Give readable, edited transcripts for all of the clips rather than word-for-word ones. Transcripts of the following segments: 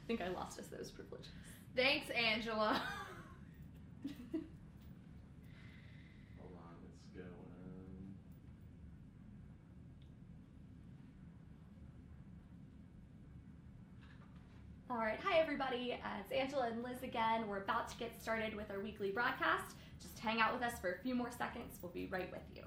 think I lost us those privileges. Thanks, Angela. Hold on, it's going. All right, hi everybody. It's Angela and Liz again. We're about to get started with our weekly broadcast. Just hang out with us for a few more seconds. We'll be right with you.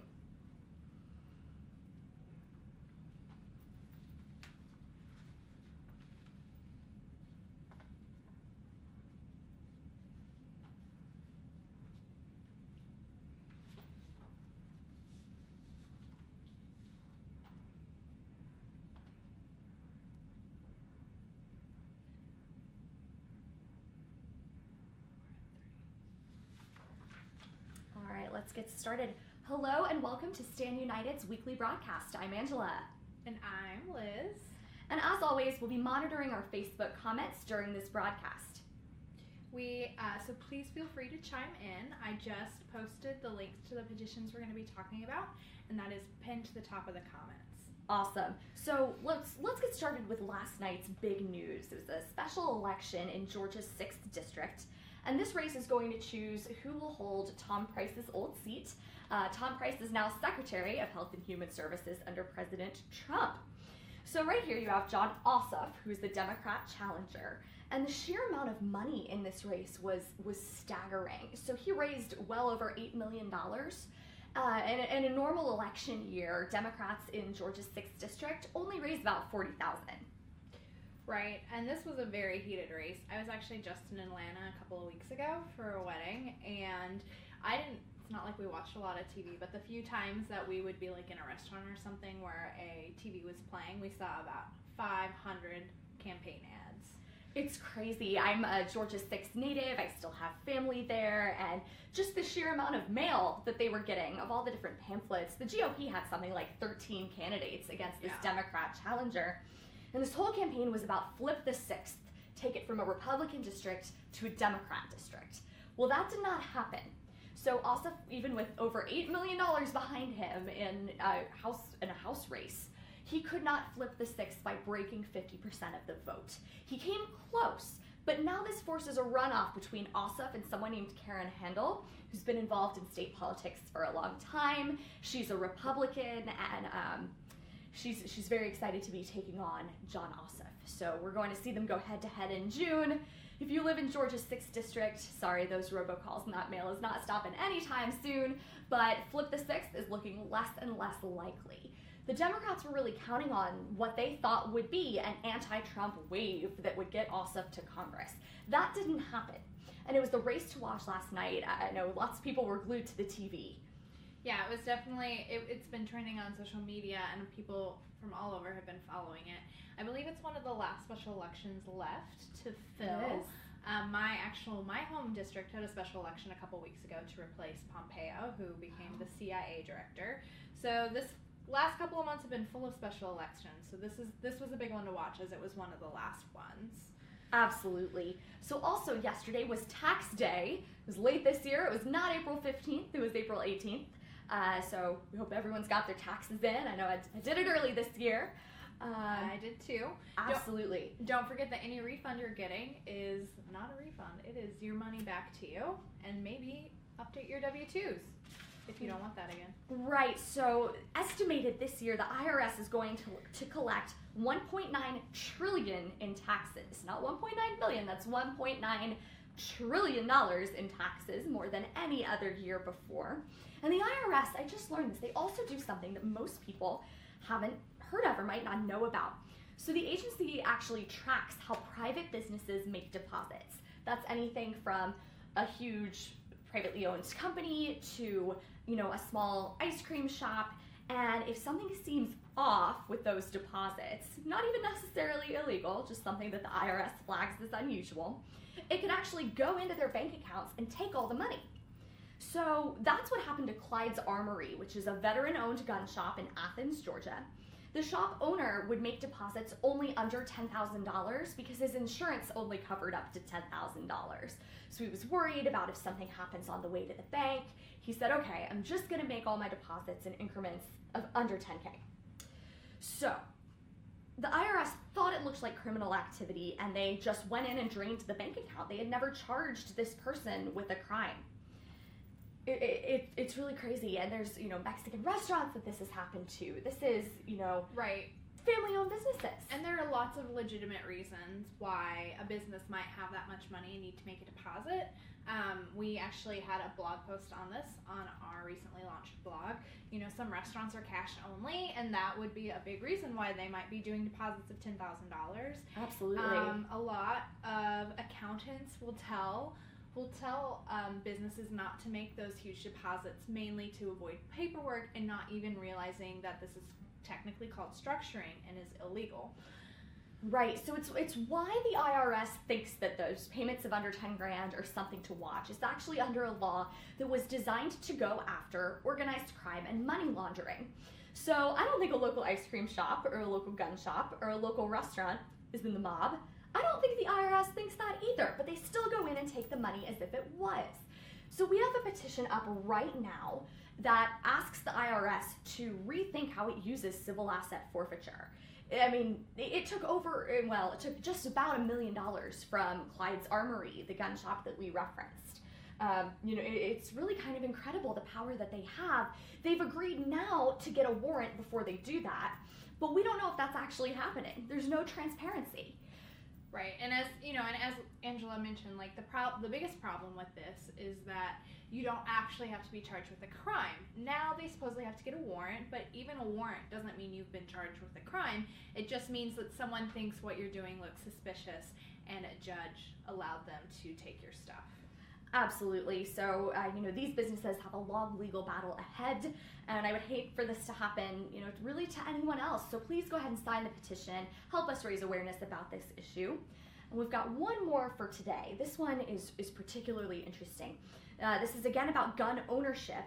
All right, let's get started. Hello and welcome to Stand United's weekly broadcast. I'm Angela. And I'm Liz. And as always, we'll be monitoring our Facebook comments during this broadcast. So please feel free to chime in. I just posted the links to the petitions we're going to be talking about, and that is pinned to the top of the comments. Awesome. So let's get started with last night's big news. It was a special election in Georgia's 6th district, and this race is going to choose who will hold Tom Price's old seat. Tom Price is now Secretary of Health and Human Services under President Trump. So right here you have Jon Ossoff, who's the Democrat challenger. And the sheer amount of money in this race was staggering. So he raised well over $8 million. In a normal election year, Democrats in Georgia's 6th district only raised about $40,000. Right, and this was a very heated race. I was actually just in Atlanta a couple of weeks ago for a wedding, and it's not like we watched a lot of TV, but the few times that we would be like in a restaurant or something where a TV was playing, we saw about 500 campaign ads. It's crazy. I'm a Georgia 6 native. I still have family there, and just the sheer amount of mail that they were getting of all the different pamphlets. The GOP had something like 13 candidates against this Democrat challenger. And this whole campaign was about flip the 6th, take it from a Republican district to a Democrat district. Well, that did not happen. So Ossoff, even with over $8 million behind him in a House race, he could not flip the 6th by breaking 50% of the vote. He came close, but now this forces a runoff between Ossoff and someone named Carole Hinders, who's been involved in state politics for a long time. She's a Republican, and she's very excited to be taking on Jon Ossoff. So we're going to see them go head-to-head in June. If you live in Georgia's 6th district, sorry, those robocalls and that mail is not stopping anytime soon, but flip the 6th is looking less and less likely. The Democrats were really counting on what they thought would be an anti-Trump wave that would get Ossoff to Congress. That didn't happen, and it was the race to watch last night. I know lots of people were glued to the TV. Yeah, it was definitely, it's been trending on social media, and people from all over have been following it. I believe it's one of the last special elections left to fill. My home district had a special election a couple weeks ago to replace Pompeo, who became the CIA director. So this last couple of months have been full of special elections. So this was a big one to watch, as it was one of the last ones. Absolutely. So also yesterday was tax day. It was late this year. It was not April 15th. It was April 18th. So we hope everyone's got their taxes in. I know I did it early this year. I did too. Absolutely. Don't forget that any refund you're getting is not a refund. It is your money back to you, and maybe update your W-2s if you don't want that again. Right. So estimated this year, the IRS is going to collect $1.9 trillion in taxes. Not $1.9 billion. That's $1.9 trillion in taxes, more than any other year before. And the IRS, I just learned this, they also do something that most people haven't heard of or might not know about. So the agency actually tracks how private businesses make deposits. That's anything from a huge privately owned company to, a small ice cream shop. And if something seems off with those deposits, not even necessarily illegal, just something that the IRS flags as unusual, it could actually go into their bank accounts and take all the money. So that's what happened to Clyde's Armory, which is a veteran-owned gun shop in Athens, Georgia. The shop owner would make deposits only under $10,000 because his insurance only covered up to $10,000. So he was worried about if something happens on the way to the bank. He said, okay, I'm just gonna make all my deposits in increments of under 10K. So the IRS thought it looked like criminal activity, and they just went in and drained the bank account. They had never charged this person with a crime. It's really crazy. And there's, Mexican restaurants that this has happened to. This is, right. family-owned businesses. And there are lots of legitimate reasons why a business might have that much money and need to make a deposit. We actually had a blog post on this on our recently launched blog. Some restaurants are cash only, and that would be a big reason why they might be doing deposits of $10,000. Absolutely. A lot of accountants will tell businesses not to make those huge deposits, mainly to avoid paperwork and not even realizing that this is technically called structuring and is illegal. Right, so it's why the IRS thinks that those payments of under 10 grand are something to watch. It's actually under a law that was designed to go after organized crime and money laundering. So I don't think a local ice cream shop or a local gun shop or a local restaurant is in the mob. I don't think the IRS thinks that either, but they still go in and take the money as if it was. So we have a petition up right now that asks the IRS to rethink how it uses civil asset forfeiture. I mean, it took just about $1 million from Clyde's Armory, the gun shop that we referenced. It's really kind of incredible the power that they have. They've agreed now to get a warrant before they do that, but we don't know if that's actually happening. There's no transparency. Right, and as Angela mentioned, like the biggest problem with this is that you don't actually have to be charged with a crime. Now they supposedly have to get a warrant, but even a warrant doesn't mean you've been charged with a crime. It just means that someone thinks what you're doing looks suspicious, and a judge allowed them to take your stuff. Absolutely. So, these businesses have a long legal battle ahead, and I would hate for this to happen, really to anyone else. So please go ahead and sign the petition. Help us raise awareness about this issue. And we've got one more for today. This one is particularly interesting. This is again about gun ownership.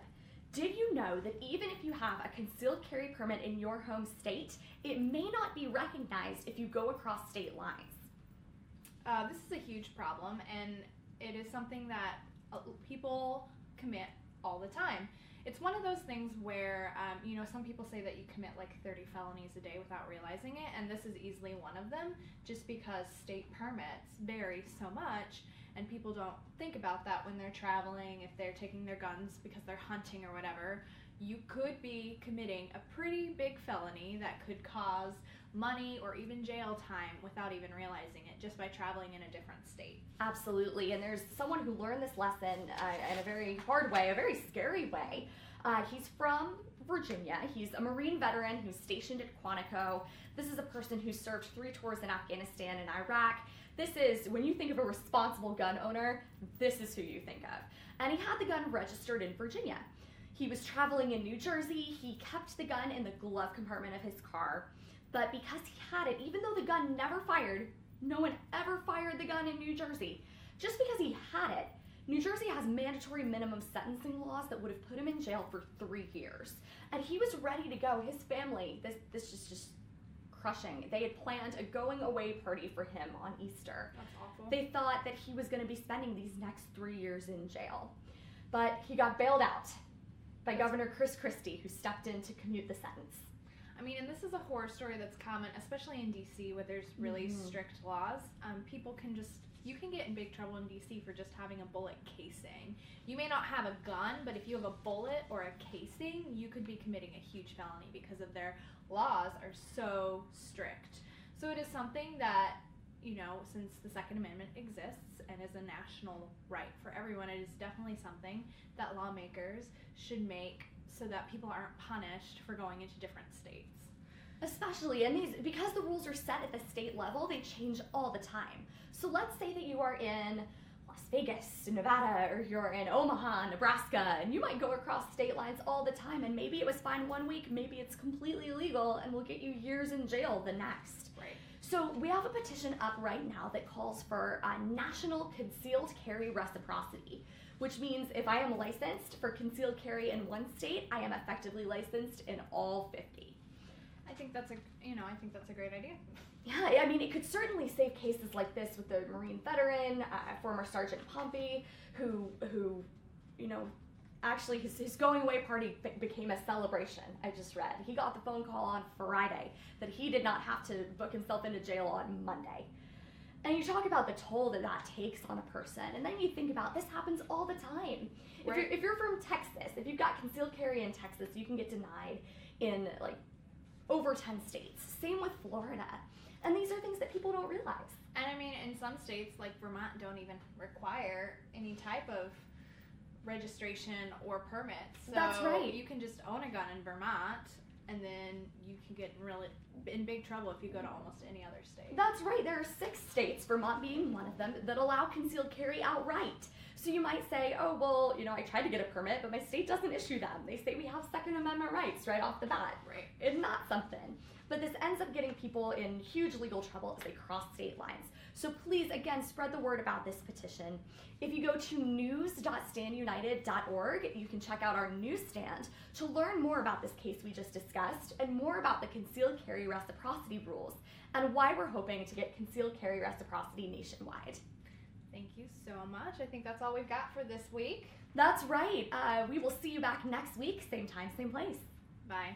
Did you know that even if you have a concealed carry permit in your home state, it may not be recognized if you go across state lines? This is a huge problem, and it is something that people commit all the time. It's one of those things where, some people say that you commit like 30 felonies a day without realizing it, and this is easily one of them, just because state permits vary so much, and people don't think about that when they're traveling, if they're taking their guns because they're hunting or whatever. You could be committing a pretty big felony that could cause money or even jail time without even realizing it, just by traveling in a different state. Absolutely, and there's someone who learned this lesson in a very hard way, a very scary way. He's from Virginia. He's a Marine veteran who's stationed at Quantico. This is a person who served 3 tours in Afghanistan and Iraq. This is, when you think of a responsible gun owner, this is who you think of. And he had the gun registered in Virginia. He was traveling in New Jersey. He kept the gun in the glove compartment of his car. But because he had it, even though the gun never fired, no one ever fired the gun in New Jersey. Just because he had it, New Jersey has mandatory minimum sentencing laws that would have put him in jail for 3 years. And he was ready to go. His family, this is just crushing. They had planned a going away party for him on Easter. That's awful. They thought that he was going to be spending these next 3 years in jail. But he got bailed out by Governor Chris Christie, who stepped in to commute the sentence. I mean, and this is a horror story that's common, especially in DC, where there's really strict laws. You can get in big trouble in DC for just having a bullet casing. You may not have a gun, but if you have a bullet or a casing, you could be committing a huge felony because of their laws are so strict. So it is something that, since the Second Amendment exists and is a national right for everyone, it is definitely something that lawmakers should make so that people aren't punished for going into different states. Especially, and because the rules are set at the state level, they change all the time. So let's say that you are in Las Vegas, Nevada, or you're in Omaha, Nebraska, and you might go across state lines all the time, and maybe it was fine one week, maybe it's completely illegal and will get you years in jail the next. Right. So we have a petition up right now that calls for national concealed carry reciprocity, which means if I am licensed for concealed carry in one state, I am effectively licensed in all 50. I think that's a great idea. Yeah, I mean, it could certainly save cases like this with the Marine veteran, former Sergeant Pompey, who actually his going away party became a celebration. I just read. He got the phone call on Friday that he did not have to book himself into jail on Monday. And you talk about the toll that takes on a person, and then you think about this happens all the time. Right. If you're from Texas, if you've got concealed carry in Texas, you can get denied in like over 10 states. Same with Florida. And these are things that people don't realize. And I mean, in some states like Vermont don't even require any type of registration or permits. So That's right. you can just own a gun in Vermont, and then you can get really in big trouble if you go to almost any other state. That's right. There are 6 states, Vermont being one of them, that allow concealed carry outright. So you might say, oh, well, I tried to get a permit, but my state doesn't issue them. They say we have Second Amendment rights right off the bat. Right. It's not something. But this ends up getting people in huge legal trouble as they cross state lines. So please, again, spread the word about this petition. If you go to news.standunited.org, you can check out our newsstand to learn more about this case we just discussed and more about the concealed carry reciprocity rules and why we're hoping to get concealed carry reciprocity nationwide. Thank you so much. I think that's all we've got for this week. That's right. We will see you back next week, same time, same place. Bye.